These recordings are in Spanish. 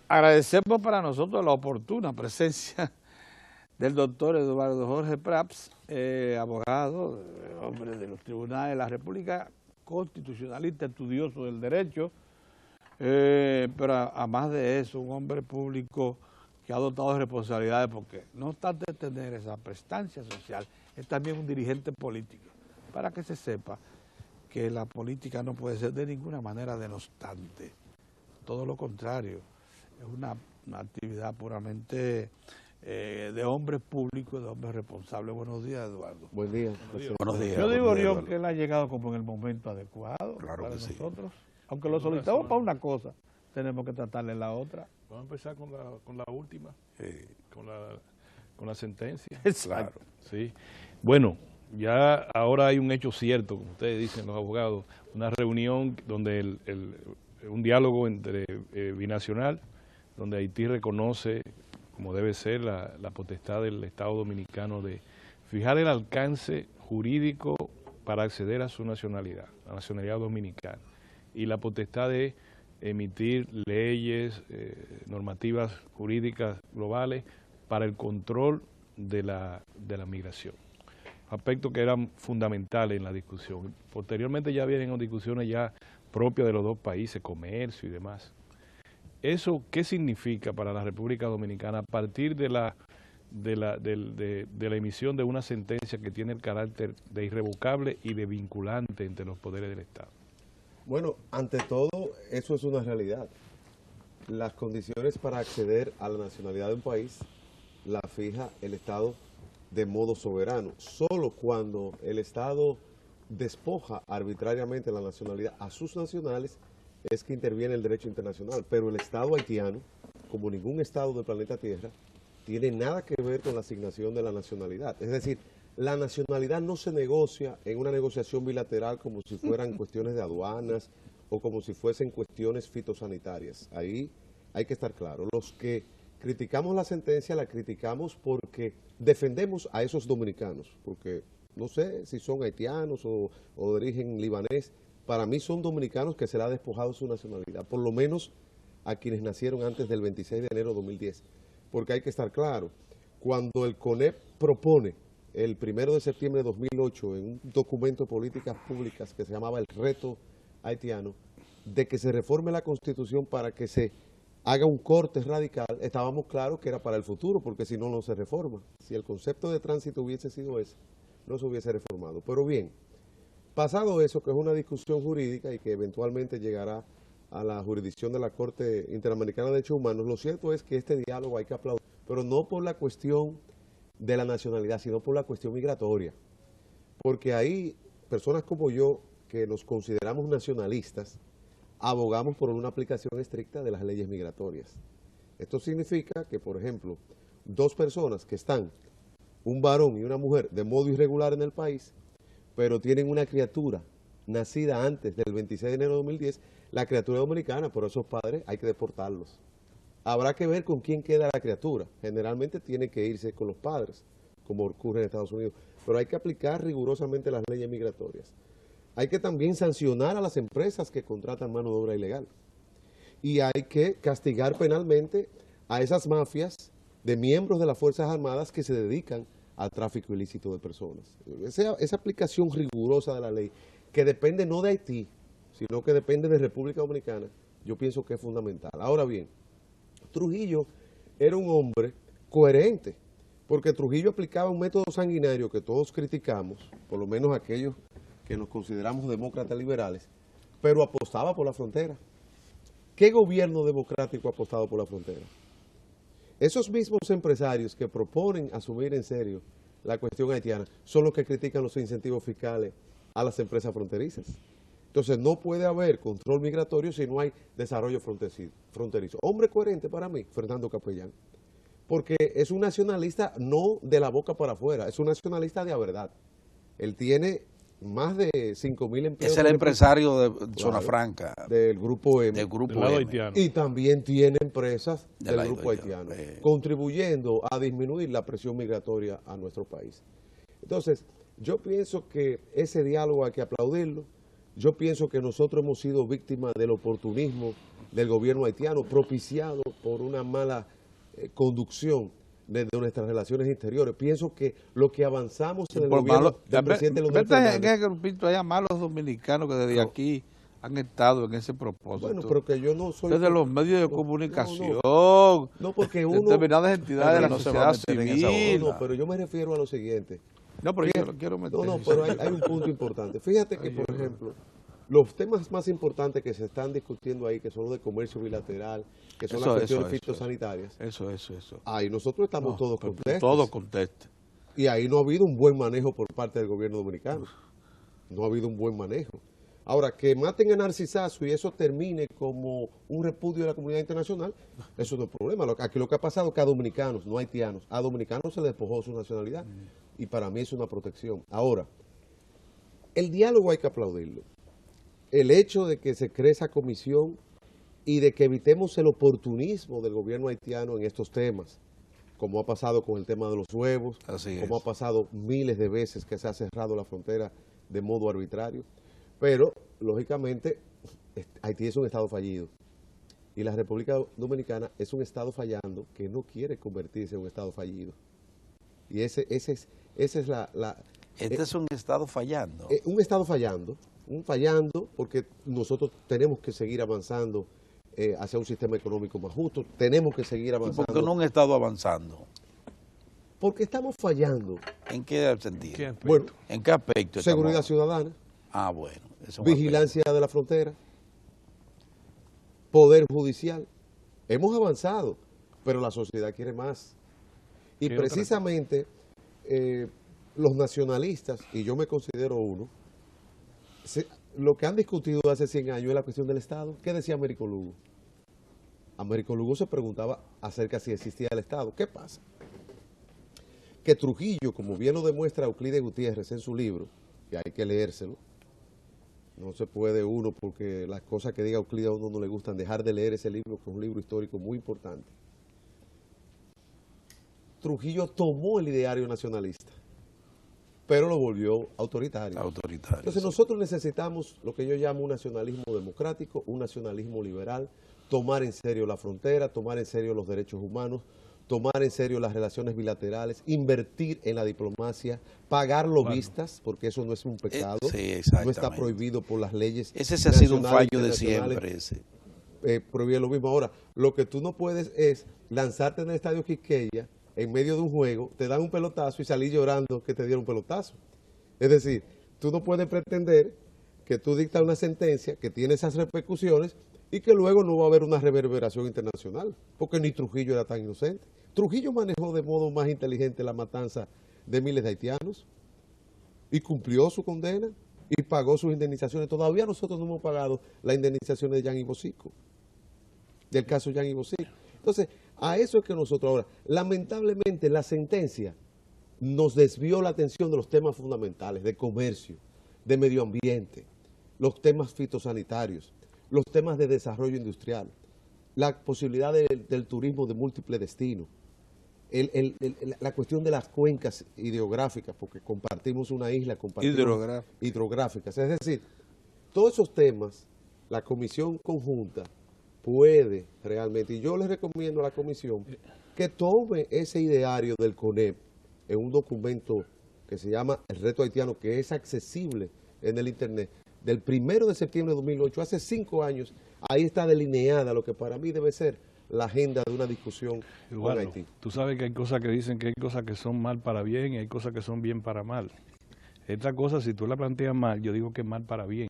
agradecemos para nosotros la oportuna presencia del doctor Eduardo Jorge Prats, abogado, hombre de los tribunales de la República, constitucionalista, estudioso del derecho, pero además de eso, un hombre público que ha dotado de responsabilidades, porque no obstante tener esa prestancia social, es también un dirigente político, para que se sepa que la política no puede ser de ninguna manera denostante, todo lo contrario, es una actividad puramente de hombres públicos, de hombres responsables. Buenos días, Eduardo. Buen día. Buenos días. Yo digo, Orión, que él ha llegado como en el momento adecuado Claro para que sí. nosotros. Aunque lo solicitamos para una cosa, tenemos que tratarle la otra. Vamos a empezar con la última, con la sentencia. Exacto. Claro, sí. Bueno, ya ahora hay un hecho cierto, como ustedes dicen los abogados, una reunión donde un diálogo entre binacional, donde Haití reconoce, como debe ser, la potestad del Estado Dominicano de fijar el alcance jurídico para acceder a su nacionalidad, la nacionalidad dominicana, y la potestad de emitir leyes, normativas jurídicas globales para el control de la migración. Aspectos que eran fundamentales en la discusión. Posteriormente ya vienen discusiones ya propias de los dos países, comercio y demás. ¿Eso qué significa para la República Dominicana a partir de la emisión de una sentencia que tiene el carácter de irrevocable y de vinculante entre los poderes del Estado? Bueno, ante todo, eso es una realidad. Las condiciones para acceder a la nacionalidad de un país la fija el Estado de modo soberano. Solo cuando el Estado despoja arbitrariamente la nacionalidad a sus nacionales es que interviene el derecho internacional. Pero el Estado haitiano, como ningún Estado del planeta Tierra, tiene nada que ver con la asignación de la nacionalidad. Es decir, la nacionalidad no se negocia en una negociación bilateral como si fueran cuestiones de aduanas o como si fuesen cuestiones fitosanitarias. Ahí hay que estar claro. Los que criticamos la sentencia la criticamos porque defendemos a esos dominicanos, porque no sé si son haitianos o de origen libanés, para mí son dominicanos que se les ha despojado su nacionalidad, por lo menos a quienes nacieron antes del 26 de enero de 2010, porque hay que estar claro, cuando el CONEP propone el 1 de septiembre de 2008 en un documento de políticas públicas que se llamaba el reto haitiano, de que se reforme la Constitución para que se haga un corte radical, estábamos claros que era para el futuro, porque si no, no se reforma. Si el concepto de tránsito hubiese sido ese, no se hubiese reformado. Pero bien, pasado eso, que es una discusión jurídica y que eventualmente llegará a la jurisdicción de la Corte Interamericana de Derechos Humanos, lo cierto es que este diálogo hay que aplaudir, pero no por la cuestión de la nacionalidad, sino por la cuestión migratoria. Porque ahí, personas como yo, que nos consideramos nacionalistas, abogamos por una aplicación estricta de las leyes migratorias. Esto significa que, por ejemplo, dos personas que están, un varón y una mujer, de modo irregular en el país, pero tienen una criatura nacida antes del 26 de enero de 2010, la criatura dominicana, por esos padres hay que deportarlos. Habrá que ver con quién queda la criatura. Generalmente tiene que irse con los padres, como ocurre en Estados Unidos, pero hay que aplicar rigurosamente las leyes migratorias. Hay que también sancionar a las empresas que contratan mano de obra ilegal. Y hay que castigar penalmente a esas mafias de miembros de las Fuerzas Armadas que se dedican al tráfico ilícito de personas. Esa aplicación rigurosa de la ley, que depende no de Haití, sino que depende de República Dominicana, yo pienso que es fundamental. Ahora bien, Trujillo era un hombre coherente, porque Trujillo aplicaba un método sanguinario que todos criticamos, por lo menos aquellos que nos consideramos demócratas liberales, pero apostaba por la frontera. ¿Qué gobierno democrático ha apostado por la frontera? Esos mismos empresarios que proponen asumir en serio la cuestión haitiana son los que critican los incentivos fiscales a las empresas fronterizas. Entonces no puede haber control migratorio si no hay desarrollo fronterizo. Hombre coherente para mí, Fernando Capellán, porque es un nacionalista no de la boca para afuera, es un nacionalista de la verdad. Él tiene más de 5.000 empleos. Es el empresario de Zona Claro, Franca. del Grupo M. Del Grupo Del lado M. haitiano. Y también tiene empresas Del del lado Grupo haitiano, haitiano, contribuyendo a disminuir la presión migratoria a nuestro país. Entonces, yo pienso que ese diálogo hay que aplaudirlo. Yo pienso que nosotros hemos sido víctimas del oportunismo del gobierno haitiano, propiciado por una mala conducción de nuestras relaciones interiores. Pienso que lo que avanzamos en el gobierno del presidente Leonel Fernández... En ese grupito hay malos dominicanos que desde aquí han estado en ese propósito. Bueno, pero que yo no soy... Desde los medios de comunicación, no, porque uno... determinadas entidades de la sociedad civil. No, pero yo me refiero a lo siguiente. No, pero yo lo quiero meter. No, pero hay un punto importante. Fíjate que, por ejemplo, los temas más importantes que se están discutiendo ahí, que son los de comercio bilateral, que son las cuestiones fitosanitarias. Eso. Ahí nosotros estamos todos contestes. Todos contestes. Y ahí no ha habido un buen manejo por parte del gobierno dominicano. No ha habido un buen manejo. Ahora, que maten a Narcisazo y eso termine como un repudio de la comunidad internacional, eso no es problema. Aquí lo que ha pasado es que a dominicanos, no haitianos, a dominicanos se les despojó su nacionalidad. Y para mí es una protección. Ahora, el diálogo hay que aplaudirlo. El hecho de que se cree esa comisión y de que evitemos el oportunismo del gobierno haitiano en estos temas, como ha pasado con el tema de los huevos, como ha pasado miles de veces que se ha cerrado la frontera de modo arbitrario. Pero, lógicamente, Haití es un estado fallido y la República Dominicana es un estado fallando que no quiere convertirse en un estado fallido. Y esa es la... Este es un estado fallando. Un estado fallando, porque nosotros tenemos que seguir avanzando hacia un sistema económico más justo, tenemos que seguir avanzando. ¿Y por qué no un estado avanzando? Porque estamos fallando. ¿En qué sentido? Bueno, ¿en qué aspecto? Seguridad ciudadana. Ah, bueno. Vigilancia de la frontera. Poder judicial. Hemos avanzado, pero la sociedad quiere más. Y precisamente los nacionalistas, y yo me considero uno, lo que han discutido hace 100 años es la cuestión del Estado. ¿Qué decía Américo Lugo? Américo Lugo se preguntaba acerca de si existía el Estado. ¿Qué pasa? Que Trujillo, como bien lo demuestra Euclides Gutiérrez en su libro, que hay que leérselo, no se puede uno, porque las cosas que diga Euclides a uno no le gustan, dejar de leer ese libro, que es un libro histórico muy importante. Trujillo tomó el ideario nacionalista, pero lo volvió autoritario. Entonces nosotros necesitamos lo que yo llamo un nacionalismo democrático, un nacionalismo liberal, tomar en serio la frontera, tomar en serio los derechos humanos, tomar en serio las relaciones bilaterales, invertir en la diplomacia, pagar lobistas, porque eso no es un pecado, no está prohibido por las leyes. Ese ha sido un fallo de siempre. Prohibir lo mismo. Ahora, lo que tú no puedes es lanzarte en el estadio Quisqueya, en medio de un juego, te dan un pelotazo y salir llorando que te dieron un pelotazo. Es decir, tú no puedes pretender que tú dictas una sentencia que tiene esas repercusiones y que luego no va a haber una reverberación internacional, porque ni Trujillo era tan inocente. Trujillo manejó de modo más inteligente la matanza de miles de haitianos y cumplió su condena y pagó sus indemnizaciones. Todavía nosotros no hemos pagado las indemnizaciones de Jan y Bosico, del caso Jan y Bosico. Entonces, a eso es que nosotros ahora, lamentablemente la sentencia nos desvió la atención de los temas fundamentales, de comercio, de medio ambiente, los temas fitosanitarios, los temas de desarrollo industrial, la posibilidad del turismo de múltiples destinos, la cuestión de las cuencas hidrográficas, porque compartimos una isla, compartimos hidrográficas. Es decir, todos esos temas, la comisión conjunta puede realmente, y yo les recomiendo a la comisión que tome ese ideario del CONEP en un documento que se llama El Reto Haitiano, que es accesible en el internet, del 1 de septiembre de 2008, hace 5 años, ahí está delineada lo que para mí debe ser la agenda de una discusión con Haití. Tú sabes que hay cosas que dicen que hay cosas que son mal para bien y hay cosas que son bien para mal. Esta cosa, si tú la planteas mal, yo digo que es mal para bien,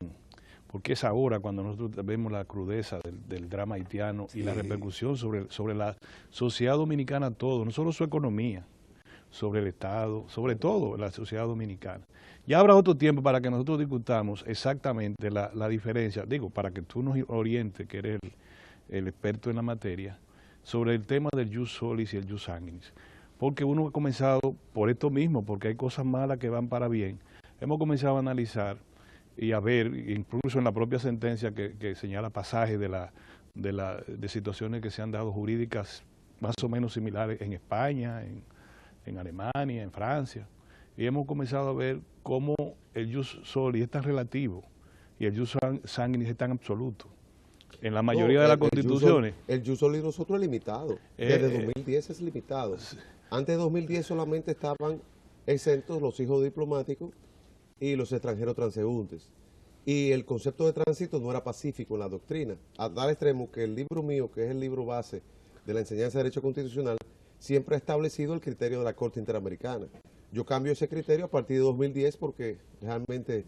porque es ahora cuando nosotros vemos la crudeza del drama haitiano y la repercusión sobre la sociedad dominicana, todo, no solo su economía, sobre el Estado, sobre todo la sociedad dominicana. Ya habrá otro tiempo para que nosotros discutamos exactamente la diferencia, digo, para que tú nos orientes, que eres el experto en la materia, sobre el tema del jus solis y el jus sanguinis. Porque uno ha comenzado, por esto mismo, porque hay cosas malas que van para bien, hemos comenzado a analizar y a ver, incluso en la propia sentencia que señala pasajes de situaciones que se han dado jurídicas más o menos similares en España, en Alemania, en Francia, y hemos comenzado a ver cómo el jus soli es tan relativo y el jus sanguinis es tan absoluto, en la mayoría de las constituciones. El jus soli nosotros es limitado. Desde 2010 es limitado. Antes de 2010 solamente estaban exentos los hijos diplomáticos y los extranjeros transeúntes. Y el concepto de tránsito no era pacífico en la doctrina, a tal extremo que el libro mío, que es el libro base de la enseñanza de Derecho Constitucional, siempre ha establecido el criterio de la Corte Interamericana. Yo cambio ese criterio a partir de 2010 porque realmente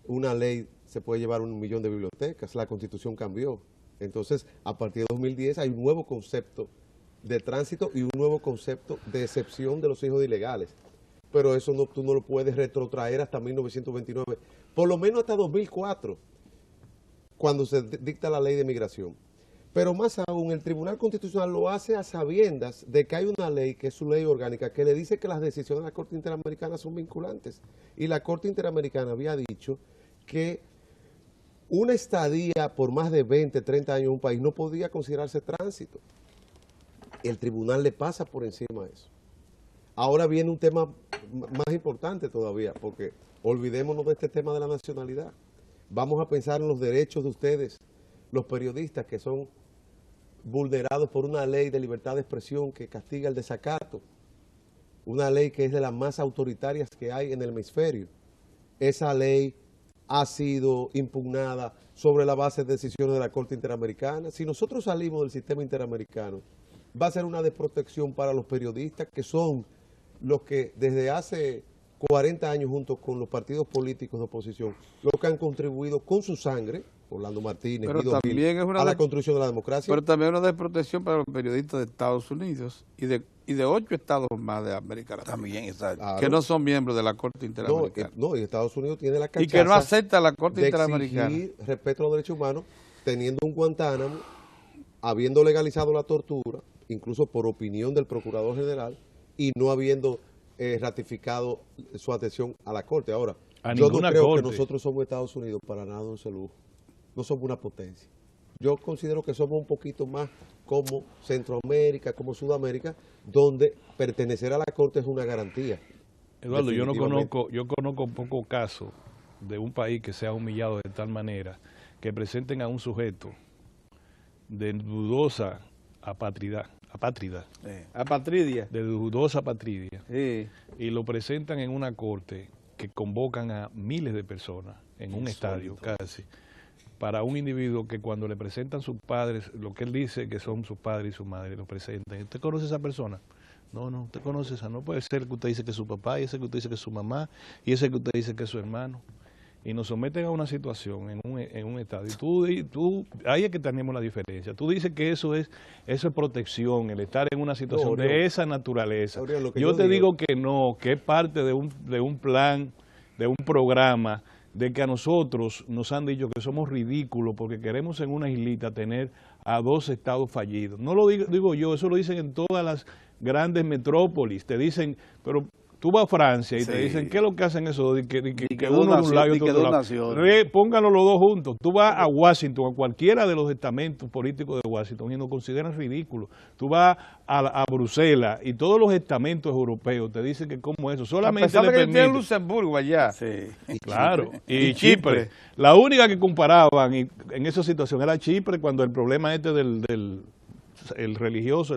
una ley se puede llevar 1 millón de bibliotecas, la Constitución cambió. Entonces, a partir de 2010 hay un nuevo concepto de tránsito y un nuevo concepto de excepción de los hijos ilegales. Pero eso no, tú no lo puedes retrotraer hasta 1929, por lo menos hasta 2004, cuando se dicta la ley de migración. Pero más aún, el Tribunal Constitucional lo hace a sabiendas de que hay una ley, que es su ley orgánica, que le dice que las decisiones de la Corte Interamericana son vinculantes. Y la Corte Interamericana había dicho que una estadía por más de 20, 30 años en un país no podía considerarse tránsito. El tribunal le pasa por encima de eso. Ahora viene un tema más importante todavía, porque olvidémonos de este tema de la nacionalidad. Vamos a pensar en los derechos de ustedes, los periodistas, que son vulnerados por una ley de libertad de expresión que castiga el desacato, una ley que es de las más autoritarias que hay en el hemisferio. Esa ley ha sido impugnada sobre la base de decisiones de la Corte Interamericana. Si nosotros salimos del sistema interamericano, va a ser una desprotección para los periodistas, que son los que desde hace 40 años, junto con los partidos políticos de oposición, los que han contribuido con su sangre, Orlando Martínez, Guido Gil, a la construcción de la democracia. Pero también una desprotección para los periodistas de Estados Unidos y de 8 estados más de América Latina. También, exacto. Claro. Que no son miembros de la Corte Interamericana. No, y Estados Unidos tiene la cachaza Y que no acepta la Corte de Interamericana. exigir respeto a los derechos humanos, teniendo un Guantánamo, habiendo legalizado la tortura, incluso por opinión del Procurador General, y no habiendo ratificado su adhesión a la Corte. Ahora, yo no creo que nosotros somos Estados Unidos para nada de ese lujo. No somos una potencia. Yo considero que somos un poquito más como Centroamérica, como Sudamérica, donde pertenecer a la Corte es una garantía. Eduardo, yo conozco pocos casos de un país que sea humillado de tal manera que presenten a un sujeto de dudosa apatridia, de dudosa patridia, y lo presentan en una corte que convocan a miles de personas en un estadio casi, para un individuo que cuando le presentan sus padres, lo que él dice que son sus padres y su madre, lo presentan. ¿Usted conoce a esa persona? No, usted conoce a esa. No puede ser que usted dice que es su papá, y ese que usted dice que es su mamá, y ese que usted dice que es su hermano. Y nos someten a una situación en un estadio. Y tú, ahí es que tenemos la diferencia. Tú dices que eso es protección, el estar en una situación de esa naturaleza. Yo te digo que no, que es parte de un plan, de un programa, de que a nosotros nos han dicho que somos ridículos porque queremos en una islita tener a 2 estados fallidos. No lo digo yo, eso lo dicen en todas las grandes metrópolis. Te dicen, pero tú vas a Francia y te dicen, ¿qué es lo que hacen eso? Que uno de un lado y otro de otro lado. Pónganlo los dos juntos. Tú vas a Washington, a cualquiera de los estamentos políticos de Washington, y nos consideran ridículos. Tú vas a Bruselas y todos los estamentos europeos te dicen que como eso. Solamente le permiten Luxemburgo allá. Sí. Claro, y Chipre. La única que comparaban en esa situación era Chipre, cuando el problema el religioso,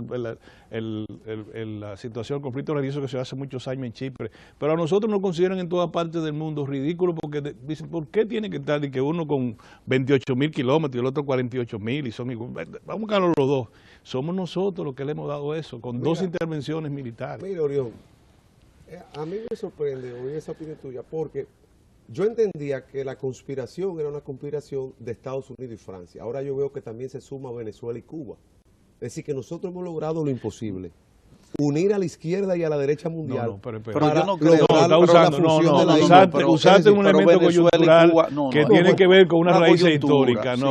la situación, el conflicto religioso que se hace muchos años en Chipre, pero a nosotros nos consideran en todas partes del mundo ridículos porque dicen, ¿por qué tiene que estar y que uno con 28.000 kilómetros y el otro 48.000 y son igual? Vamos a buscarlo los dos. Somos nosotros los que le hemos dado eso, con 2 intervenciones militares. Mira, Orión, a mí me sorprende oír esa opinión tuya, porque yo entendía que la conspiración era una conspiración de Estados Unidos y Francia. Ahora yo veo que también se suma Venezuela y Cuba. Es decir, que nosotros hemos logrado lo imposible. Unir a la izquierda y a la derecha mundial. Pero yo no creo. Usaste un elemento coyuntural que tiene que ver con una raíz histórica. Vi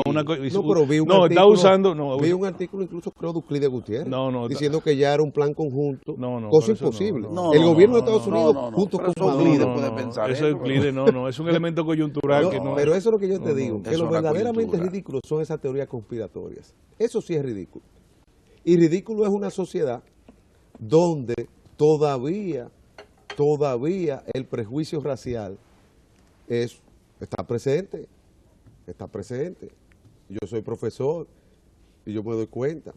un artículo incluso, creo, de Euclides Gutiérrez, diciendo que ya era un plan conjunto, cosa imposible. El gobierno de Estados Unidos, junto con Madrid, puede pensar eso. Euclides no, es un elemento coyuntural que no. Pero eso es lo que yo te digo, que lo verdaderamente ridículo son esas teorías conspiratorias. Eso sí es ridículo. Y ridículo es una sociedad donde todavía el prejuicio racial está presente. yo soy profesor y yo me doy cuenta.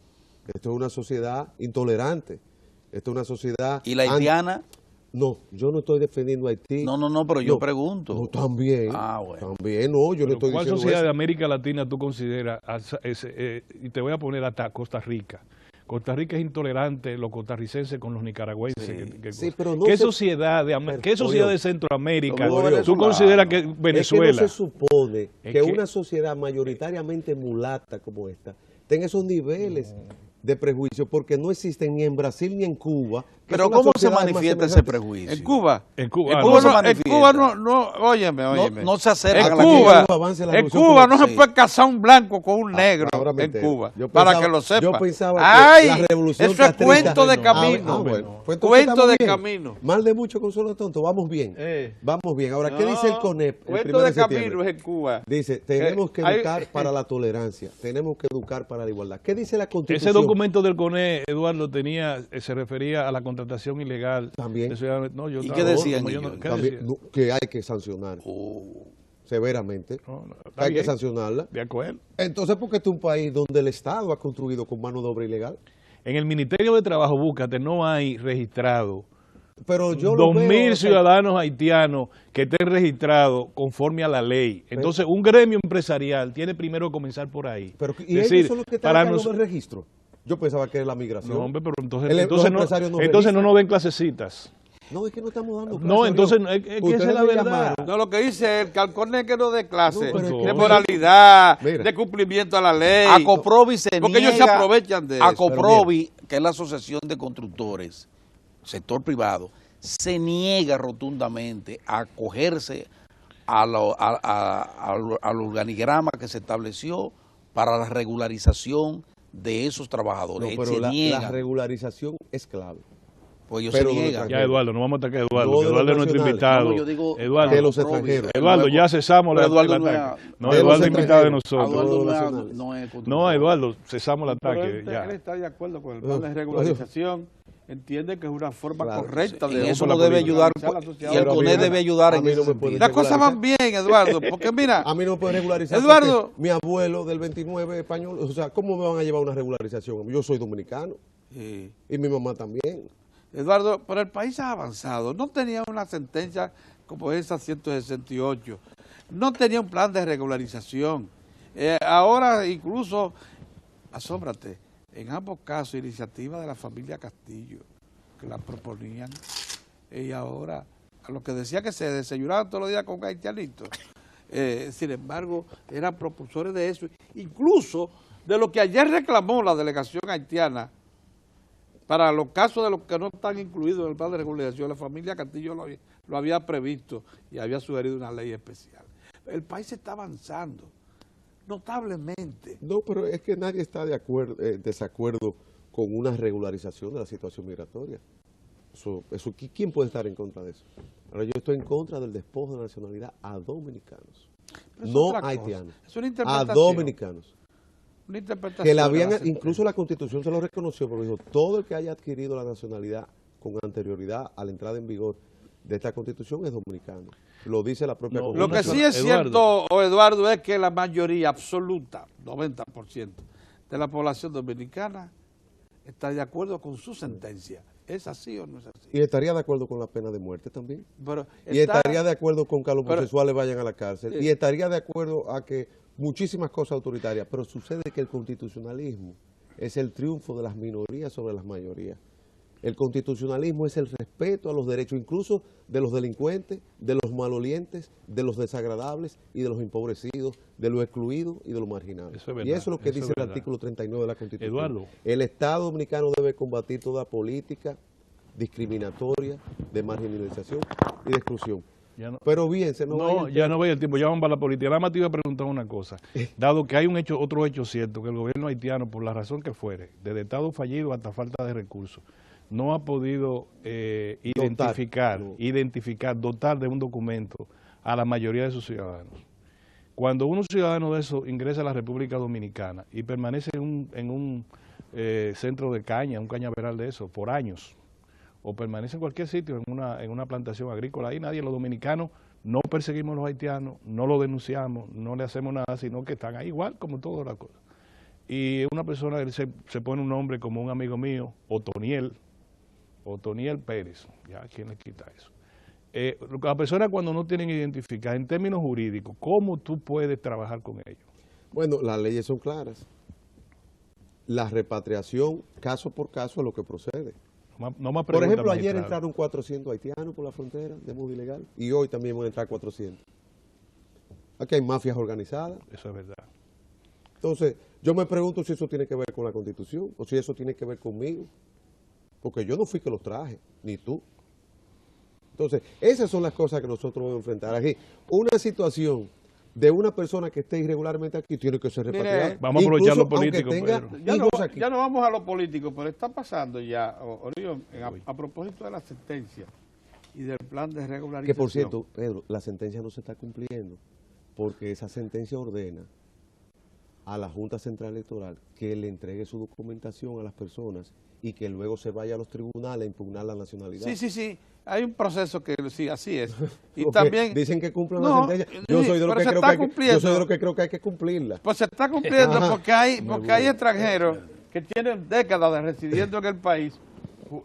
Esto es una sociedad intolerante. Esto es una sociedad... ¿Y la haitiana? No, yo no estoy defendiendo a Haití. No, pero yo pregunto. No, también. Ah, bueno. También, no, yo no estoy ¿Cuál diciendo sociedad eso. de América Latina tú consideras, y te voy a poner hasta Costa Rica? Costa Rica es intolerante, los costarricenses con los nicaragüenses. Sí, pero no ¿Qué se- sociedad ¿qué sociedad de Centroamérica Como tú venezolano. consideras que Venezuela? Es que no se supone Es que que- una sociedad mayoritariamente mulata como esta tenga esos niveles de prejuicio, porque no existen ni en Brasil ni en Cuba. que Pero son las ¿cómo se sociedades más manifiesta ese semejantes. prejuicio? En Cuba. En Cuba, En ah, Cuba, no se no, en manifiesta. Cuba óyeme. No se acerca En a la Cuba, Cuba avance la en revolución Cuba no cubana. se puede casar un blanco con un negro Ahora me en entero. Cuba, Yo para pensaba- que lo sepa. yo pensaba que ¡Ay! la revolución Eso es castrista- cuento de No, camino. bueno. Pues entonces Cuento estamos de bien. camino. Mal de mucho consuelo tonto, vamos bien. Vamos bien. Ahora, ¿qué No, dice el CONEP? El Cuento 1 de de septiembre? camino es en Cuba. Dice, tenemos que hay- educar para la tolerancia, tenemos que educar para la igualdad. ¿Qué dice la Constitución? Ese documento del CONE, Eduardo, se refería a la contratación ilegal. También. de ciudadanos. No, yo ¿Y no, qué decían como yo ellos? ¿qué También, decían? no, que hay que sancionar severamente. Está Hay que bien, sancionarla. de acuerdo. Entonces, ¿por qué este es un país donde el Estado ha construido con mano de obra ilegal? En el Ministerio de Trabajo, búscate, no hay registrado Pero yo lo 2.000 veo, o sea, ciudadanos haitianos que estén registrados conforme a la ley. Entonces, un gremio empresarial tiene primero que comenzar por ahí. pero, ¿y Es ellos decir, son los que están para a cargo nos- del registro? Yo pensaba que era la migración. No, hombre, pero entonces, Los entonces, empresarios no, no entonces no registran. nos den clasecitas. No, es que no estamos dando clases. No, entonces Dios. es que Ustedes esa es la me verdad. llamaron. No, lo que dice el calcón que no de clase, No, pero es que- de moralidad, Mira. de cumplimiento a la ley. Acoprovi se Porque ellos se niega- aprovechan de eso. Acoprovi, que es la Asociación de Constructores, sector privado, se niega rotundamente a acogerse al organigrama que se estableció para la regularización de esos No, trabajadores. pero se la niegan, regularización es clave. pues ellos pero se no niegan. Ya, Eduardo, no vamos a atacar a Eduardo. No que de Eduardo es los nuestro nacionales. invitado. No, yo digo Eduardo, que los Acoprovi, extranjeros. el Eduardo, nuevo- ya cesamos Pero el Eduardo no ataque. es- No, de Eduardo los es invitado de extranjeros. nosotros. Eduardo los no es- nacionales. no es constructor. No, Eduardo, cesamos el Pero ataque. él Ya. está de acuerdo con el plan de regularización, entiende que es una forma Claro. correcta de En eso la no debe política. ayudar, organizar la y sociedad el Pero a mí CONE no- debe ayudar a en mí ese no me sentido. puede Las cosas van bien, Eduardo, porque mira, A mí no me pueden regularizar. Eduardo. porque mi abuelo del 29 español, o sea, ¿cómo me van a llevar una regularización? Yo soy dominicano sí, y mi mamá también. Eduardo, pero el país ha avanzado, no tenía una sentencia como esa 168, no tenía un plan de regularización. Ahora incluso, asómbrate, en ambos casos, iniciativa de la familia Castillo, que la proponían, y ahora, a los que decía que se desayunaban todos los días con haitianitos, sin embargo, eran propulsores de eso, incluso de lo que ayer reclamó la delegación haitiana, para los casos de los que no están incluidos en el plan de regularización, la familia Castillo lo había previsto y había sugerido una ley especial. El país está avanzando notablemente. No, pero es que nadie está de acuerdo, desacuerdo con una regularización de la situación migratoria. ¿Quién puede estar en contra de eso? Ahora, yo estoy en contra del despojo de la nacionalidad a dominicanos, Pero es no otra cosa. haitianos, Es una a interpretación. dominicanos. Una interpretación Que la de habían, sentencia. incluso la Constitución se lo reconoció, porque dijo, todo el que haya adquirido la nacionalidad con anterioridad a la entrada en vigor de esta Constitución es dominicano. Lo dice la propia No, Lo que Constitución. sí es Eduardo. cierto, Eduardo, es que la mayoría absoluta, 90% de la población dominicana está de acuerdo con su sentencia. ¿Es así o no es así? Y estaría de acuerdo con la pena de muerte también. Pero Y estaría de acuerdo con que los pero- homosexuales vayan a la cárcel. Y estaría de acuerdo a que muchísimas cosas autoritarias. Pero sucede que el constitucionalismo es el triunfo de las minorías sobre las mayorías. El constitucionalismo es el respeto a los derechos, incluso de los delincuentes, de los malolientes, de los desagradables y de los empobrecidos, de los excluidos y de los marginados. Eso es Y verdad, eso es lo que eso dice es el verdad. artículo 39 de la Constitución. Eduardo. El Estado dominicano debe combatir toda política discriminatoria, de marginalización y de exclusión. Ya no- Pero bien, se nos No, vaya el ya no vaya el tiempo, ya vamos para la política. Nada más te iba a preguntar una cosa. Dado que hay otro hecho cierto, que el gobierno haitiano, por la razón que fuere, desde Estado fallido hasta falta de recursos, no ha podido dotar de un documento a la mayoría de sus ciudadanos. Cuando un ciudadano de eso ingresa a la República Dominicana y permanece en un centro de caña, un cañaveral de eso, por años, o permanece en cualquier sitio, en una plantación agrícola, ahí nadie, los dominicanos no perseguimos a los haitianos, no los denunciamos, no le hacemos nada, sino que están ahí igual como todas las cosas. Y una persona, él se pone un nombre como un amigo mío, Otoniel Pérez, ya, ¿quién le quita eso? Las personas cuando no tienen identificar, en términos jurídicos, ¿cómo tú puedes trabajar con ellos? Bueno, las leyes son claras. La repatriación, caso por caso, es lo que procede. No más Por ejemplo, preguntas, ayer magistrado. entraron 400 haitianos por la frontera de modo ilegal y hoy también van a entrar 400. Aquí hay mafias organizadas. Eso es verdad. Entonces, yo me pregunto si eso tiene que ver con la Constitución o si eso tiene que ver conmigo. Porque yo no fui que los traje, ni tú. Entonces, esas son las cosas que nosotros vamos a enfrentar aquí. Una situación de una persona que esté irregularmente aquí tiene que ser repatriada. Mire, vamos a aprovechar Incluso lo político, aunque tenga Pedro. hijos aquí. Ya no vamos a lo político, pero está pasando ya, Orión, a propósito de la sentencia y del plan de regularización. Que por cierto, Pedro, la sentencia no se está cumpliendo porque esa sentencia ordena a la Junta Central Electoral que le entregue su documentación a las personas y que luego se vaya a los tribunales a impugnar la nacionalidad. Sí, hay un proceso que sí, así es. Y Porque también dicen que cumplen No, la sentencia. Yo soy de los pero que se creo está que hay que, cumpliendo. yo soy de los que creo que hay que cumplirla. pues se está cumpliendo Ajá. porque hay extranjeros que tienen décadas de residiendo en el país.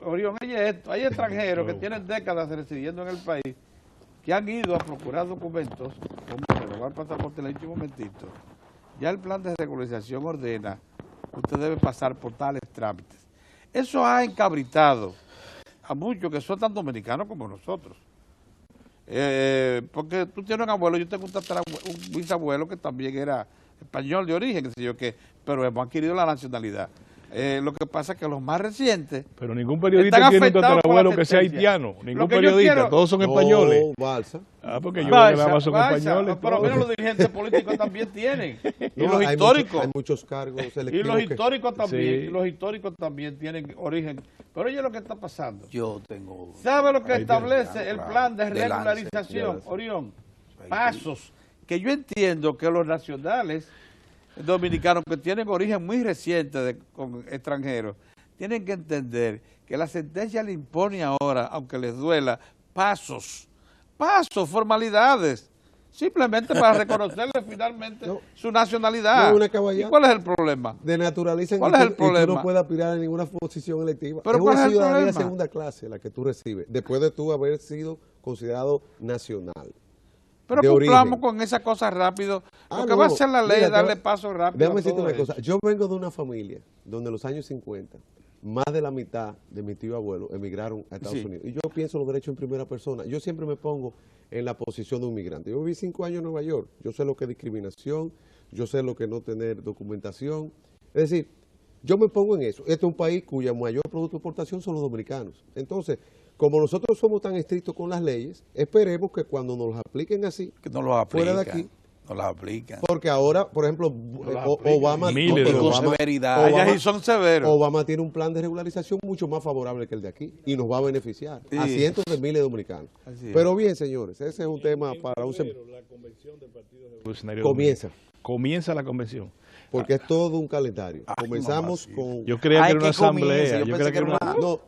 Orión, oye esto, hay extranjeros que tienen décadas de residiendo en el país que han ido a procurar documentos, como renovar pasaporte, le he dicho un momentito. Ya el plan de regularización ordena que usted debe pasar por tales trámites. Eso ha encabritado a muchos que son tan dominicanos como nosotros. Porque tú tienes un abuelo, yo tengo un bisabuelo que también era español de origen, qué sé yo qué, pero hemos adquirido la nacionalidad. Lo que pasa es que los más recientes Pero ningún periodista están tiene un afectados por la tatarabuelo que sea sentencia. haitiano. Lo Ningún que yo periodista, quiero- todos son españoles. No, Balsa. Porque yo Vaya, nada más son vaya, españoles. pero todos. mira, los dirigentes políticos también tienen. Y No, los hay históricos. hay muchos cargos Y selectivos los que- históricos también, Sí. los históricos también tienen origen. Pero oye lo que está pasando. Yo tengo... ¿Sabe lo que Ahí establece tiene, el claro, plan de de lance, regularización, de lance. Orión? Ahí Pasos que yo entiendo que los nacionales dominicanos que tienen origen muy reciente con extranjeros tienen que entender que la sentencia le impone ahora, aunque les duela, pasos, formalidades, simplemente para reconocerle finalmente No. su nacionalidad. No, una caballada. ¿Y cuál es el problema? Denaturalizan ¿Cuál y es tú- el y tú problema? no puedes aspirar a ninguna posición electiva. ¿Pero es cuál una es el ciudadanía de problema? segunda clase la que tú recibes, después de tú haber sido considerado nacional. Pero de cumplamos origen. con esa cosa rápido. Ah, Lo que no, va a hacer la ley mira, es darle paso rápido Déjame a decirte todo una cosa. eso. Yo vengo de una familia donde en los años 50, más de la mitad de mi tío abuelo emigraron a Estados Sí. Unidos. Y yo pienso los derechos en primera persona. Yo siempre me pongo en la posición de un migrante. Yo viví 5 años en Nueva York. Yo sé lo que es discriminación, yo sé lo que es no tener documentación. Es decir, yo me pongo en eso. Este es un país cuya mayor producto de exportación son los dominicanos. Entonces, como nosotros somos tan estrictos con las leyes, esperemos que cuando nos las apliquen así, Que no los aplican. fuera de aquí, No las aplican. porque ahora, por ejemplo, Obama, Miles Y de con Obama, severidad. Allá Obama- sí son severos. Obama tiene un plan de regularización mucho más favorable que el de aquí y nos va a beneficiar a Sí. cientos de miles de dominicanos. Así es. Pero bien, señores, ese es un tema para un... Comienza, Comienza la convención. porque es todo un calendario. Ay, Comenzamos mamacita. con... Yo creía Ay, que era una que comience, asamblea. yo Yo pensé creía que era una... No,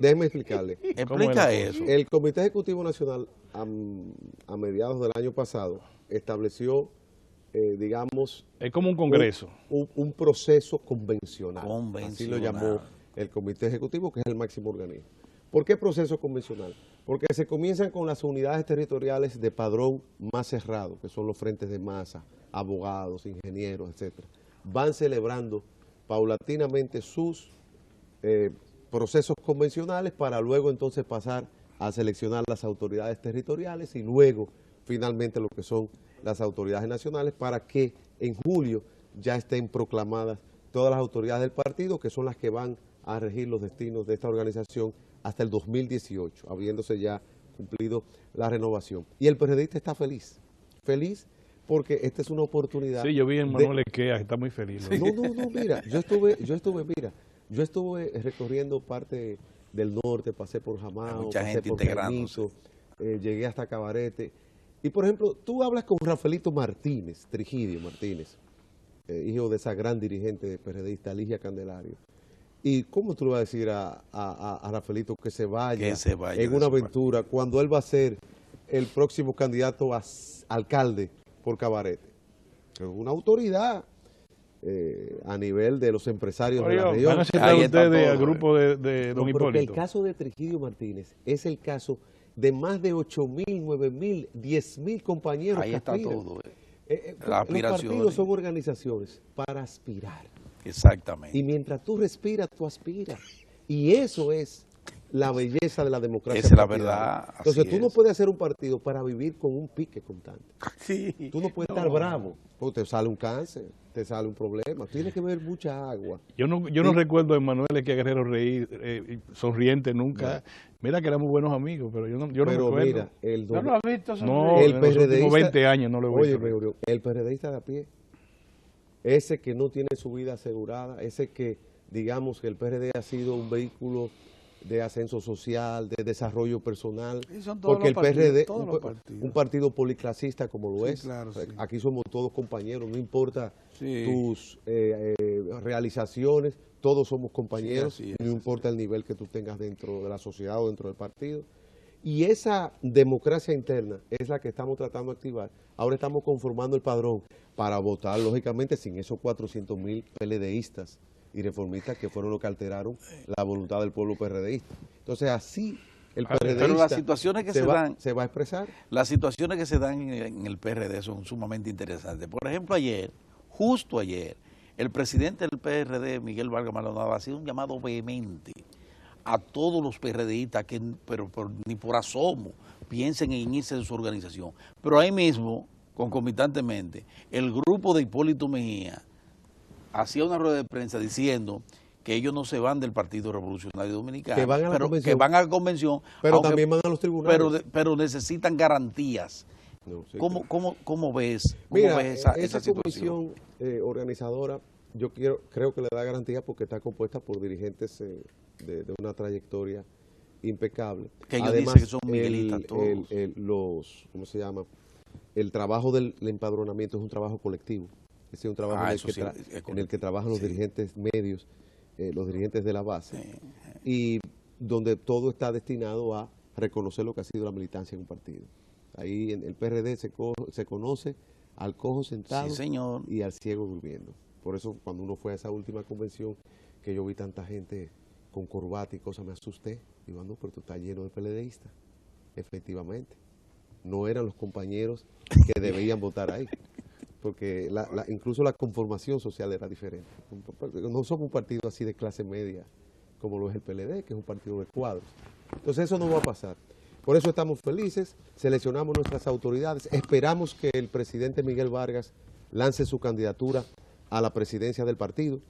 déjeme explicarle. Explica es la eso. El Comité Ejecutivo Nacional a mediados del año pasado estableció, digamos, Es como un congreso. un proceso convencional. Así lo Convencional. llamó el Comité Ejecutivo, que es el máximo organismo. ¿Por qué proceso convencional? Porque se comienzan con las unidades territoriales de padrón más cerrado, que son los frentes de masa, abogados, ingenieros, etcétera. Van celebrando paulatinamente sus procesos convencionales para luego entonces pasar a seleccionar las autoridades territoriales y luego finalmente lo que son las autoridades nacionales para que en julio ya estén proclamadas todas las autoridades del partido, que son las que van a regir los destinos de esta organización hasta el 2018, habiéndose ya cumplido la renovación. Y el PRDista está feliz porque esta es una oportunidad. Sí, yo vi en de- Manuel Equea, que está muy feliz. no, mira, yo estuve recorriendo parte del norte, pasé por Jamao, Mucha pasé gente por integrándose. Caimito, llegué hasta Cabarete. Y por ejemplo, tú hablas con Rafaelito Martínez, Trigidio Martínez, hijo de esa gran dirigente PRDista, Ligia Candelario. ¿Y cómo tú le vas a decir a Rafaelito que se vaya Que se vaya en de una su aventura cuando él va a ser el próximo candidato a alcalde por Cabarete. Es una autoridad a nivel de los empresarios de la Oye, región. ¿van a aceptar Ahí está ustedes todo, al grupo de don No, pero que el Hipólito? caso de Trigidio Martínez es el caso de más de 8.000, 9.000, 10.000 compañeros Ahí que está aspiran. todo. Los Aspiraciones. partidos son organizaciones para aspirar. Exactamente. Y mientras tú respiras, tú aspiras. Y eso es la belleza de la democracia. Esa es la partidaria. verdad, así Entonces tú no es. puedes hacer un partido para vivir con un pique constante. Sí. Tú no puedes estar bravo, porque te sale un cáncer, te sale un problema. Tienes que beber mucha agua. Yo no recuerdo a Emanuel que Guerrero reír, sonriente nunca. Mira que éramos buenos amigos, pero yo no me Pero acuerdo. mira, ¿No lo has visto? No, el en los últimos PRDista, 20 años no lo he oye, visto. el PRDista de a pie, ese que no tiene su vida asegurada, ese que, digamos, que el PRD ha sido un vehículo de ascenso social, de desarrollo personal, Y son todos porque el los partidos, PRD, todos los partidos. un partido policlasista como lo Sí, es, claro, sí. aquí somos todos compañeros, no importa Sí. tus realizaciones, todos somos compañeros, Sí, así es, no importa el nivel que tú tengas dentro de la sociedad o dentro del partido. Y esa democracia interna es la que estamos tratando de activar. Ahora estamos conformando el padrón para votar, lógicamente, sin esos 400.000 PLDistas y reformistas que fueron los que alteraron la voluntad del pueblo PRDista. Entonces, así el PRDista Pero las situaciones que se dan, se va a expresar. las situaciones que se dan en el PRD son sumamente interesantes. Por ejemplo, ayer, justo ayer, el presidente del PRD, Miguel Vargas Maldonado, ha sido un llamado vehemente a todos los PRDistas que ni por asomo piensen en irse de su organización. Pero ahí mismo, concomitantemente, el grupo de Hipólito Mejía hacía una rueda de prensa diciendo que ellos no se van del Partido Revolucionario Dominicano, Que van a la convención. que van a la convención, Pero aunque- también van a los tribunales. pero necesitan garantías. No, sí, ¿Cómo ves, Mira, ves esa esa situación? comisión organizadora, yo creo que le da garantía porque está compuesta por dirigentes de una trayectoria impecable. Que ellos Además, dicen que son miguelistas todos. ¿cómo se llama? El trabajo del empadronamiento es un trabajo colectivo. Es decir, un trabajo Eso sí, es en el correcto. que trabajan los Sí. dirigentes medios, los dirigentes de la base, Sí. y donde todo está destinado a reconocer lo que ha sido la militancia en un partido. Ahí en el PRD se conoce al cojo sentado Sí, señor. y al ciego durmiendo. Por eso cuando uno fue a esa última convención, que yo vi tanta gente con corbata y cosas, me asusté. Digo, no, pero tú estás lleno de PLDistas. Efectivamente. No eran los compañeros que debían votar ahí. Porque incluso la conformación social era diferente. No somos un partido así de clase media como lo es el PLD, que es un partido de cuadros. Entonces eso no va a pasar. Por eso estamos felices, seleccionamos nuestras autoridades, esperamos que el presidente Miguel Vargas lance su candidatura a la presidencia del partido,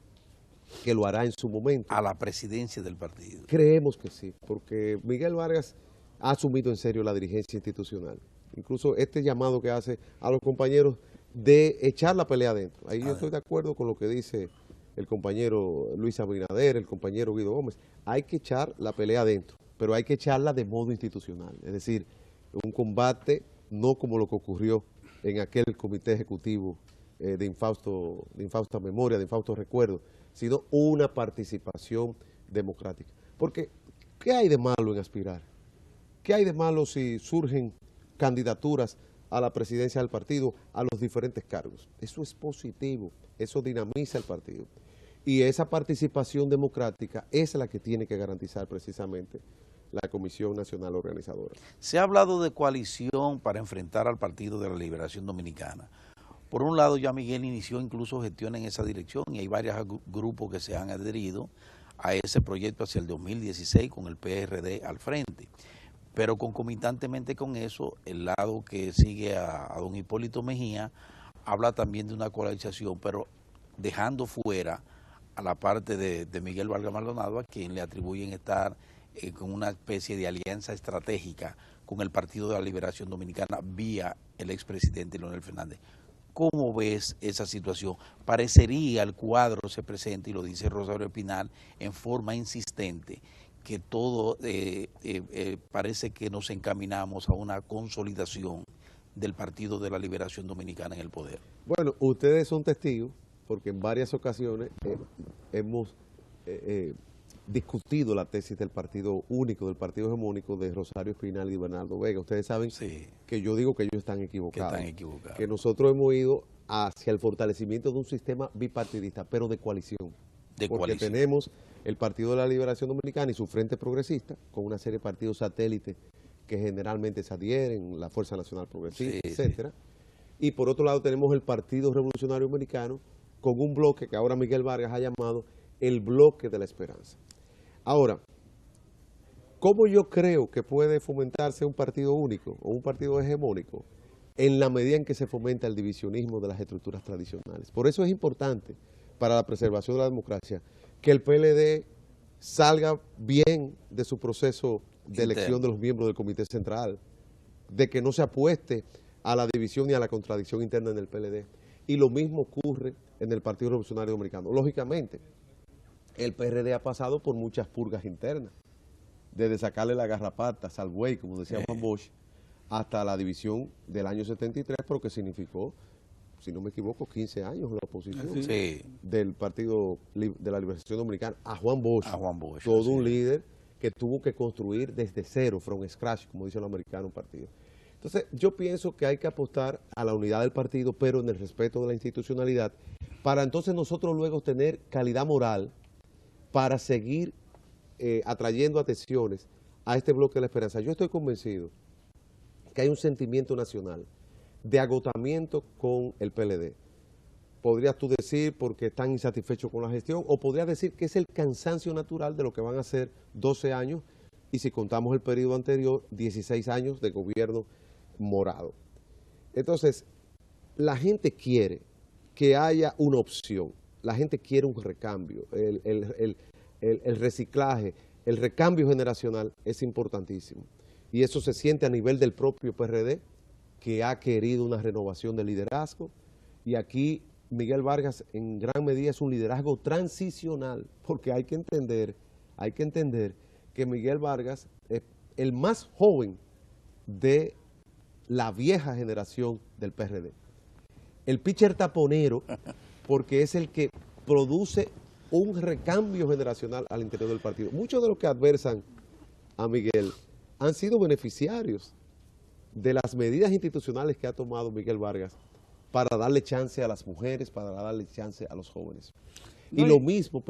que lo hará en su momento. A la presidencia del partido. Creemos que sí, porque Miguel Vargas ha asumido en serio la dirigencia institucional. Incluso este llamado que hace a los compañeros de echar la pelea adentro. Ahí yo estoy de acuerdo con lo que dice el compañero Luis Abinader, el compañero Guido Gómez. Hay que echar la pelea adentro, pero hay que echarla de modo institucional. Es decir, un combate no como lo que ocurrió en aquel comité ejecutivo de infausta memoria, de infausto recuerdo, sino una participación democrática. Porque, ¿qué hay de malo en aspirar? ¿Qué hay de malo si surgen candidaturas a la presidencia del partido, a los diferentes cargos? Eso es positivo, eso dinamiza el partido. Y esa participación democrática es la que tiene que garantizar precisamente la Comisión Nacional Organizadora. Se ha hablado de coalición para enfrentar al Partido de la Liberación Dominicana. Por un lado, ya Miguel inició incluso gestiones en esa dirección y hay varios grupos que se han adherido a ese proyecto hacia el 2016 con el PRD al frente. Pero concomitantemente con eso, el lado que sigue a don Hipólito Mejía habla también de una coalición, pero dejando fuera a la parte de Miguel Vargas Maldonado, a quien le atribuyen estar con una especie de alianza estratégica con el Partido de la Liberación Dominicana vía el expresidente Leonel Fernández. ¿Cómo ves esa situación? Parecería el cuadro se presenta, y lo dice Rosario Espinal en forma insistente, que todo parece que nos encaminamos a una consolidación del Partido de la Liberación Dominicana en el poder. Bueno, ustedes son testigos, porque en varias ocasiones hemos discutido la tesis del partido único, del partido hegemónico de Rosario Espinal y Bernardo Vega. Ustedes saben Sí, que yo digo que ellos están que equivocados. están equivocados. Que nosotros hemos ido hacia el fortalecimiento de un sistema bipartidista, pero de coalición. De Porque coalición. tenemos el Partido de la Liberación Dominicana y su Frente Progresista, con una serie de partidos satélites que generalmente se adhieren, la Fuerza Nacional Progresista, Sí, etcétera. Y por otro lado tenemos el Partido Revolucionario Dominicano, con un bloque que ahora Miguel Vargas ha llamado el bloque de la esperanza. Ahora, ¿cómo yo creo que puede fomentarse un partido único o un partido hegemónico? En la medida en que se fomenta el divisionismo de las estructuras tradicionales. Por eso es importante para la preservación de la democracia que el PLD salga bien de su proceso de elección de los miembros del Comité Central, de que no se apueste a la división ni a la contradicción interna en el PLD. Y lo mismo ocurre en el Partido Revolucionario Dominicano. Lógicamente, el PRD ha pasado por muchas purgas internas, desde sacarle la garrapata al buey, como decía Juan Bosch, hasta la división del año 73, pero que significó, si no me equivoco, 15 años en la oposición Sí, del Partido de la Liberación Dominicana a Juan Bosch. a Juan Bosch. Todo así un es. líder que tuvo que construir desde cero, from scratch, como dice el americano, un partido. Entonces, yo pienso que hay que apostar a la unidad del partido, pero en el respeto de la institucionalidad, para entonces nosotros luego tener calidad moral para seguir atrayendo atenciones a este bloque de la esperanza. Yo estoy convencido que hay un sentimiento nacional de agotamiento con el PLD. Podrías tú decir porque están insatisfechos con la gestión, o podrías decir que es el cansancio natural de lo que van a ser 12 años, y si contamos el periodo anterior, 16 años de gobierno morado. Entonces, la gente quiere que haya una opción, la gente quiere un recambio, el reciclaje, el recambio generacional es importantísimo. Y eso se siente a nivel del propio PRD, que ha querido una renovación de liderazgo, y aquí Miguel Vargas en gran medida es un liderazgo transicional, porque hay que entender que Miguel Vargas es el más joven de la vieja generación del PRD. El pitcher taponero, porque es el que produce un recambio generacional al interior del partido. Muchos de los que adversan a Miguel han sido beneficiarios de las medidas institucionales que ha tomado Miguel Vargas para darle chance a las mujeres, para darle chance a los jóvenes. Y lo mismo,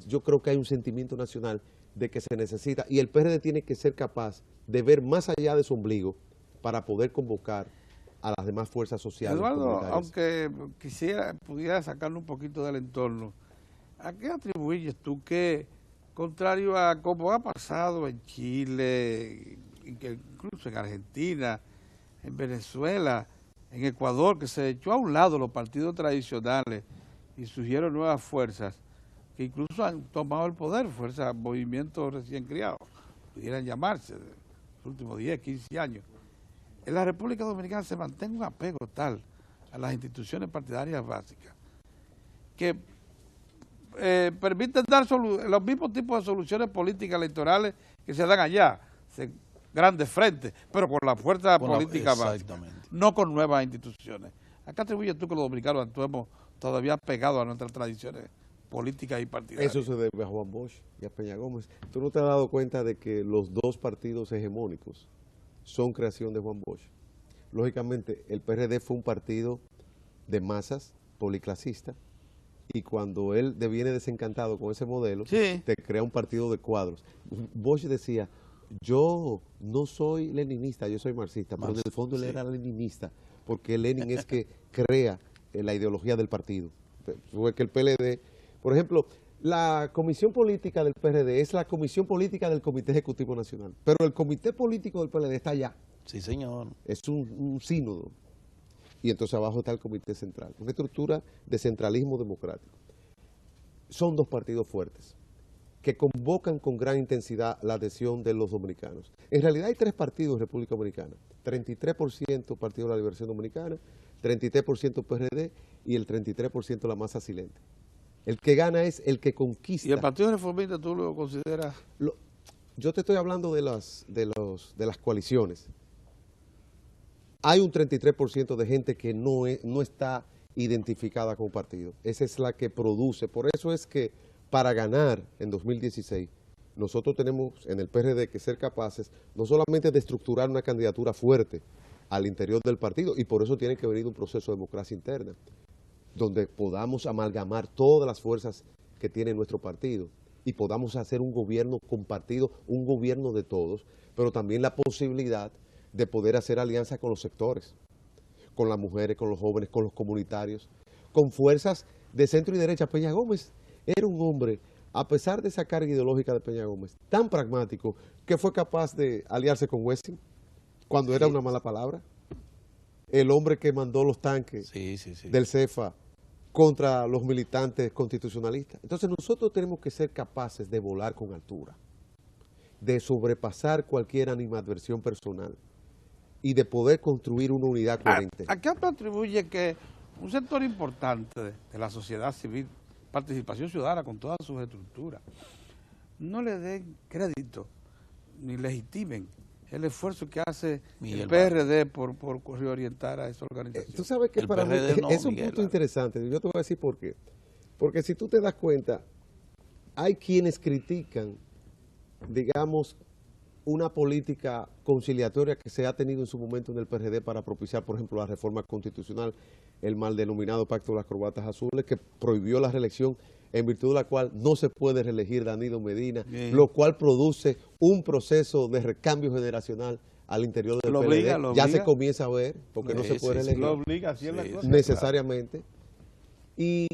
yo creo que hay un sentimiento nacional de que se necesita, y el PRD tiene que ser capaz de ver más allá de su ombligo para poder convocar a las demás fuerzas sociales. Eduardo, aunque pudiera sacarlo un poquito del entorno, ¿a qué atribuyes tú que, contrario a como ha pasado en Chile, incluso en Argentina, en Venezuela, en Ecuador, que se echó a un lado los partidos tradicionales y surgieron nuevas fuerzas que incluso han tomado el poder, fuerzas, movimientos recién criados, pudieran llamarse, de los últimos 10, 15 años? En la República Dominicana se mantiene un apego tal a las instituciones partidarias básicas que permiten dar los mismos tipos de soluciones políticas electorales que se dan allá, grandes frentes, pero con la fuerza política básica, no con nuevas instituciones. ¿A qué atribuyes tú que los dominicanos actuemos todavía pegados a nuestras tradiciones políticas y partidarias? Eso se debe a Juan Bosch y a Peña Gómez. ¿Tú no te has dado cuenta de que los dos partidos hegemónicos son creación de Juan Bosch? Lógicamente, el PRD fue un partido de masas, policlasista, y cuando él viene desencantado con ese modelo, te crea un partido de cuadros. Bosch decía, yo no soy leninista, yo soy marxista, pero en el fondo él era leninista, porque Lenin es que crea la ideología del partido. Fue que el PLD, por ejemplo, la comisión política del PRD es la comisión política del Comité Ejecutivo Nacional, pero el comité político del PLD está allá. Sí, señor. Es un sínodo. Y entonces abajo está el Comité Central, una estructura de centralismo democrático. Son dos partidos fuertes que convocan con gran intensidad la adhesión de los dominicanos. En realidad hay tres partidos en República Dominicana: 33% Partido de la Liberación Dominicana, 33% PRD y el 33% la masa silente. El que gana es el que conquista. ¿Y el Partido Reformista tú lo consideras? Yo te estoy hablando de las coaliciones. Hay un 33% de gente que no está identificada con partido. Esa es la que produce. Por eso es que para ganar en 2016, nosotros tenemos en el PRD que ser capaces no solamente de estructurar una candidatura fuerte al interior del partido, y por eso tiene que venir un proceso de democracia interna, donde podamos amalgamar todas las fuerzas que tiene nuestro partido y podamos hacer un gobierno compartido, un gobierno de todos, pero también la posibilidad de poder hacer alianza con los sectores, con las mujeres, con los jóvenes, con los comunitarios, con fuerzas de centro y derecha. Peña Gómez era un hombre, a pesar de esa carga ideológica de Peña Gómez, tan pragmático que fue capaz de aliarse con Wessing cuando era una mala palabra. El hombre que mandó los tanques del CEFA contra los militantes constitucionalistas. Entonces nosotros tenemos que ser capaces de volar con altura, de sobrepasar cualquier animadversión personal y de poder construir una unidad coherente. ¿A qué otro atribuye que un sector importante de la sociedad civil, participación ciudadana con todas sus estructuras, no le den crédito ni legitimen el esfuerzo que hace el PRD por reorientar a esa organización? Tú sabes que para mí es un punto interesante. Yo te voy a decir por qué. Porque si tú te das cuenta, hay quienes critican, digamos, una política conciliatoria que se ha tenido en su momento en el PRD para propiciar, por ejemplo, la reforma constitucional, el mal denominado Pacto de las Corbatas Azules, que prohibió la reelección, en virtud de la cual no se puede reelegir Danilo Medina, lo cual produce un proceso de recambio generacional al interior del PLD. Ya se comienza a ver, porque no se puede reelegir. Lo obliga, así es la cosa. Necesariamente. Y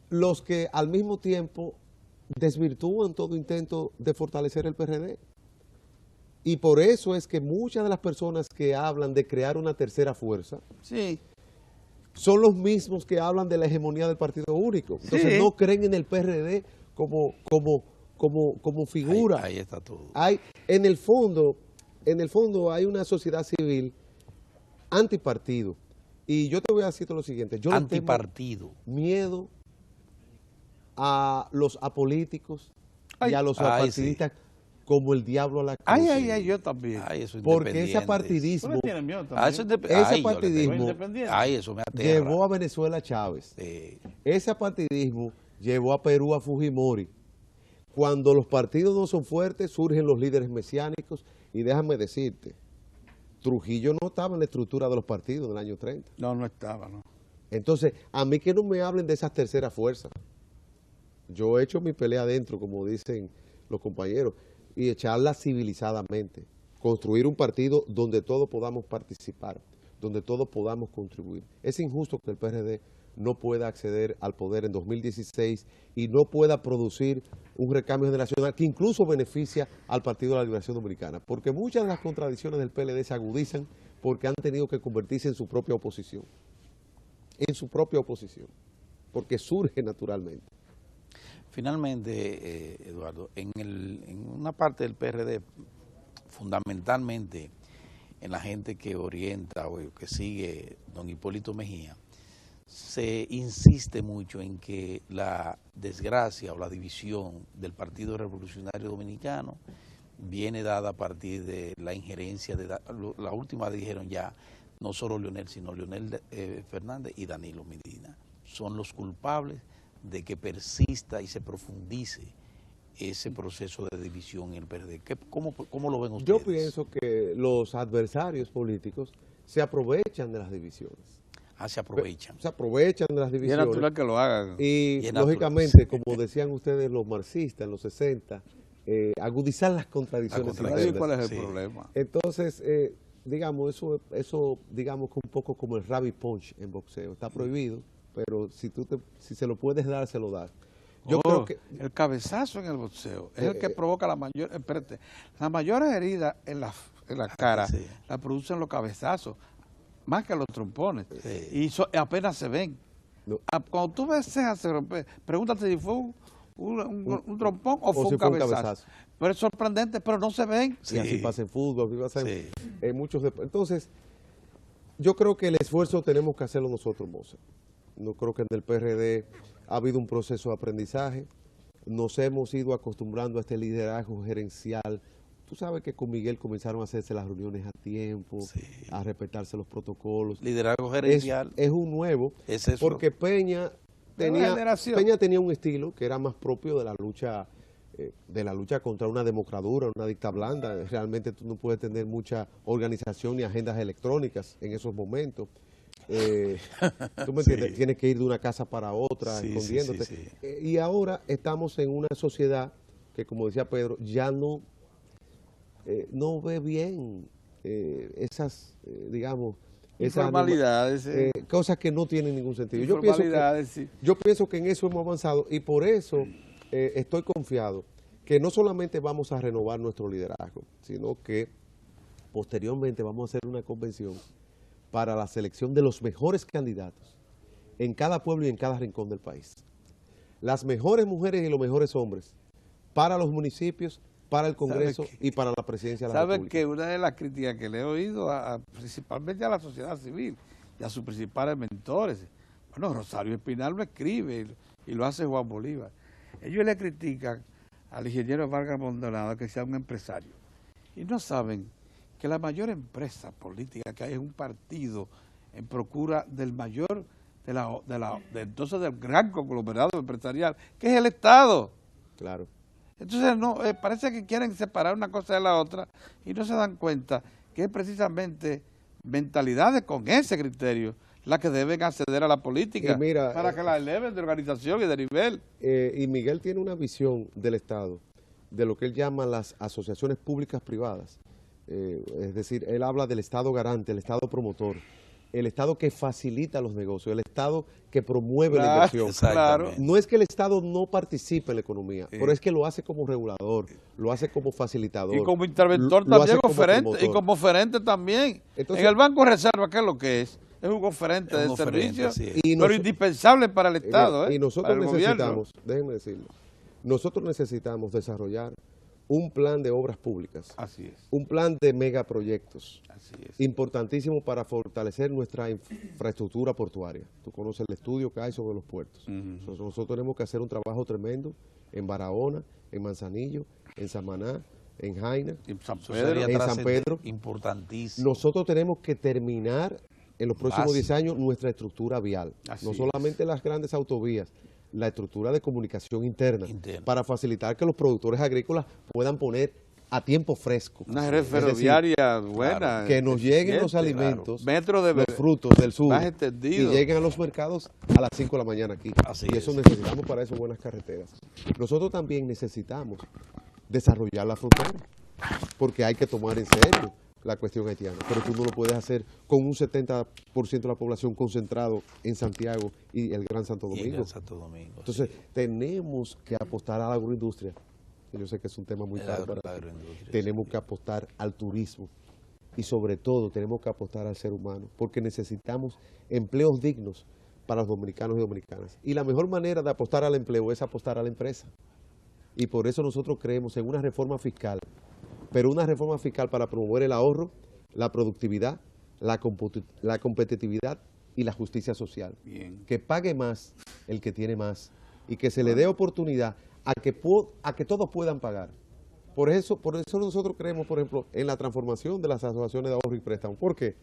los que al mismo tiempo desvirtúan todo intento de fortalecer el PRD. Y por eso es que muchas de las personas que hablan de crear una tercera fuerza son los mismos que hablan de la hegemonía del partido único. Entonces no creen en el PRD como figura. Ahí está todo. En el fondo hay una sociedad civil antipartido. Y yo te voy a decir lo siguiente. Yo antipartido. Miedo a los apolíticos y a los apartidistas como el diablo a la cruz. Yo también. Porque ese apartidismo, eso me aterra. Llevó a Venezuela a Chávez. Ese apartidismo llevó a Perú a Fujimori. Cuando los partidos no son fuertes, surgen los líderes mesiánicos. Y déjame decirte, Trujillo no estaba en la estructura de los partidos del año 30. No estaba, no. Entonces, a mí que no me hablen de esas terceras fuerzas. Yo he hecho mi pelea adentro, como dicen los compañeros, y echarla civilizadamente. Construir un partido donde todos podamos participar, donde todos podamos contribuir. Es injusto que el PRD no pueda acceder al poder en 2016 y no pueda producir un recambio generacional que incluso beneficia al Partido de la Liberación Dominicana, porque muchas de las contradicciones del PLD se agudizan porque han tenido que convertirse en su propia oposición, porque surge naturalmente. Finalmente, Eduardo, en una parte del PRD, fundamentalmente en la gente que orienta o que sigue don Hipólito Mejía, se insiste mucho en que la desgracia o la división del Partido Revolucionario Dominicano viene dada a partir de la injerencia de la última dijeron ya, no solo Leonel, sino Leonel Fernández y Danilo Medina. Son los culpables de que persista y se profundice ese proceso de división en el PRD. ¿Cómo lo ven ustedes? Yo pienso que los adversarios políticos se aprovechan de las divisiones. Se aprovechan. Se aprovechan de las divisiones. Y es natural que lo hagan. Y lógicamente, como decían ustedes los marxistas en los 60, agudizar las contradicciones. ¿Cuál es el problema? Entonces, digamos, eso digamos que un poco como el rabbit punch en boxeo. Está prohibido, pero si se lo puedes dar, se lo das. Yo creo que el cabezazo en el boxeo es el que provoca las mayores heridas en la cara, las producen los cabezazos, más que los trompones, y apenas se ven. Cuando tú ves cejas se rompe, pregúntate si fue un trompón o fue un cabezazo. Pero es sorprendente, pero no se ven. Y así pasa en fútbol, así pasa en muchos deportes. Entonces, yo creo que el esfuerzo tenemos que hacerlo nosotros, Moza. No creo que en el PRD ha habido un proceso de aprendizaje. Nos hemos ido acostumbrando a este liderazgo gerencial. Tú sabes que con Miguel comenzaron a hacerse las reuniones a tiempo, a respetarse los protocolos. Liderazgo gerencial. Es un nuevo, porque Peña Peña tenía un estilo que era más propio de la lucha contra una democratura, una dicta blanda. Realmente tú no puedes tener mucha organización ni agendas electrónicas en esos momentos. ¿Tú me entiendes? Sí. Tienes que ir de una casa para otra, Sí, escondiéndote. sí, sí. Y ahora estamos en una sociedad que, como decía Pedro, ya no ve bien esas, digamos, esas Informalidades, cosas que no tienen ningún sentido. Informalidades, sí. Yo pienso que en eso hemos avanzado y por eso estoy confiado que no solamente vamos a renovar nuestro liderazgo, sino que posteriormente vamos a hacer una convención para la selección de los mejores candidatos en cada pueblo y en cada rincón del país. Las mejores mujeres y los mejores hombres para los municipios, para el Congreso y para la presidencia de la ¿Sabe República. que una de las críticas que le he oído principalmente a la sociedad civil y a sus principales mentores? Bueno, Rosario Espinal lo escribe y lo hace Juan Bolívar. Ellos le critican al ingeniero Vargas Maldonado que sea un empresario y no saben que la mayor empresa política que hay es un partido en procura del mayor, entonces del gran conglomerado empresarial, que es el Estado. Claro. Entonces parece que quieren separar una cosa de la otra y no se dan cuenta que es precisamente mentalidades con ese criterio las que deben acceder a la política para que la eleven de organización y de nivel. Y Miguel tiene una visión del Estado, de lo que él llama las asociaciones públicas privadas. Es decir, él habla del Estado garante, el Estado promotor, el Estado que facilita los negocios, el Estado que promueve la inversión. Claro. No es que el Estado no participe en la economía, pero es que lo hace como regulador, lo hace como facilitador. Y como interventor también, y como oferente también. Entonces, en el Banco de Reserva, ¿qué es lo que es? Es un oferente de servicio, pero indispensable para el Estado. Y nosotros necesitamos, déjenme decirlo, nosotros necesitamos desarrollar un plan de obras públicas, así es, un plan de megaproyectos, así es, importantísimo para fortalecer nuestra infraestructura portuaria. Tú conoces el estudio que hay sobre los puertos. Nosotros tenemos que hacer un trabajo tremendo en Barahona, en Manzanillo, en Samaná, en Jaina, en San Pedro. Importantísimo. Nosotros tenemos que terminar en los próximos 10 años nuestra estructura vial, no solamente las grandes autovías, la estructura de comunicación interna, para facilitar que los productores agrícolas puedan poner a tiempo fresco. Una red ferroviaria buena. Que nos lleguen los alimentos, los frutos del sur, y y lleguen a los mercados a las 5 de la mañana aquí. Y eso necesitamos para eso buenas carreteras. Nosotros también necesitamos desarrollar la frontera, porque hay que tomar en serio la cuestión haitiana, pero tú no lo puedes hacer con un 70% de la población concentrado en Santiago y el Gran Santo Domingo. Entonces, tenemos que apostar a la agroindustria. Yo sé que es un tema muy caro para ti. Tenemos que apostar al turismo y sobre todo tenemos que apostar al ser humano, porque necesitamos empleos dignos para los dominicanos y dominicanas. Y la mejor manera de apostar al empleo es apostar a la empresa. Y por eso nosotros creemos en una reforma fiscal, pero una reforma fiscal para promover el ahorro, la productividad, la competitividad y la justicia social. Bien. Que pague más el que tiene más y que se le dé oportunidad a que todos puedan pagar. Por eso nosotros creemos, por ejemplo, en la transformación de las asociaciones de ahorro y préstamo. ¿Por qué?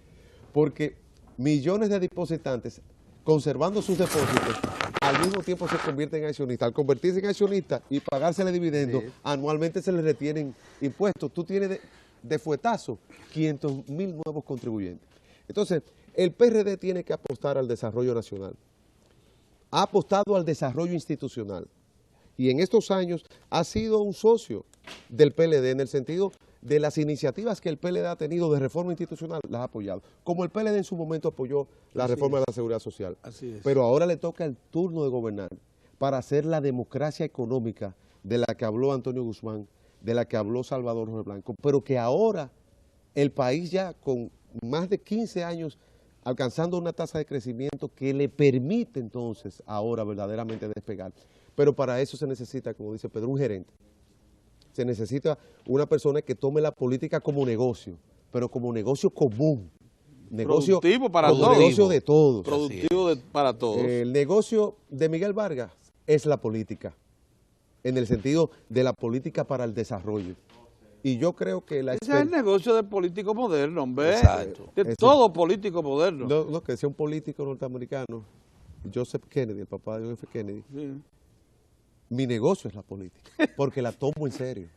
Porque millones de depositantes, conservando sus depósitos, al mismo tiempo se convierten en accionistas. Al convertirse en accionistas y pagársele dividendos, anualmente se les retienen impuestos. Tú tienes de fuetazo 500,000 nuevos contribuyentes. Entonces, el PRD tiene que apostar al desarrollo nacional. Ha apostado al desarrollo institucional. Y en estos años ha sido un socio del PLD en el sentido de las iniciativas que el PLD ha tenido de reforma institucional, las ha apoyado. Como el PLD en su momento apoyó la reforma de la seguridad social. Así es. Pero ahora le toca el turno de gobernar para hacer la democracia económica de la que habló Antonio Guzmán, de la que habló Salvador Jorge Blanco, pero que ahora el país ya con más de 15 años alcanzando una tasa de crecimiento que le permite entonces ahora verdaderamente despegar. Pero para eso se necesita, como dice Pedro, un gerente. Se necesita una persona que tome la política como negocio, pero como negocio común. Negocio productivo para como todos. Negocio de todos. Productivo para todos. El negocio de Miguel Vargas es la política, en el sentido de la política para el desarrollo. Y yo creo que ese es el negocio del político moderno, hombre. Exacto. De todo político moderno. No, que sea un político norteamericano Joseph Kennedy, el papá de John F. Kennedy, Sí. mi negocio es la política, porque la tomo en serio.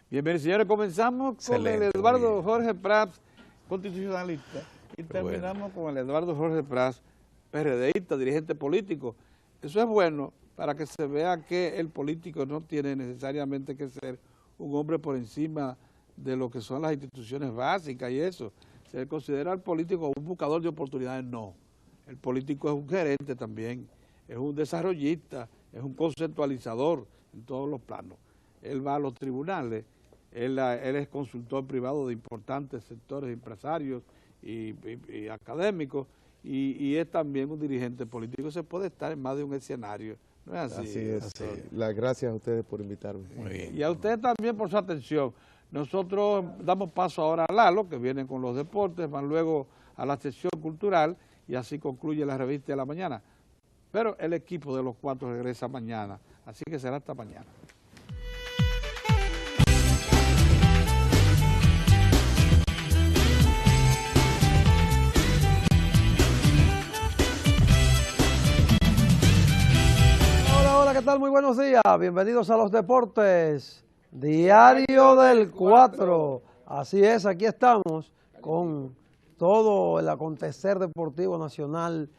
Bienvenidos, señores. Comenzamos con Excelente, el Eduardo bien. Jorge Prats, constitucionalista, y terminamos con el Eduardo Jorge Prats, PRDista, dirigente político. Eso es bueno para que se vea que el político no tiene necesariamente que ser un hombre por encima de lo que son las instituciones básicas y eso. Se considera al político un buscador de oportunidades, no. El político es un gerente también, es un desarrollista, es un conceptualizador en todos los planos. Él va a los tribunales, él es consultor privado de importantes sectores empresarios y académicos, y es también un dirigente político. Se puede estar en más de un escenario, ¿no es así? Así es. Antonio? Las gracias a ustedes por invitarme. Muy bien. Y a ustedes también por su atención. Nosotros damos paso ahora a Lalo, que viene con los deportes, van luego a la sección cultural, y así concluye la revista de la mañana. Pero el equipo de los cuatro regresa mañana, así que será hasta mañana. Hola, hola, ¿qué tal? Muy buenos días. Bienvenidos a los deportes. Diario del 4. Así es, aquí estamos con todo el acontecer deportivo nacional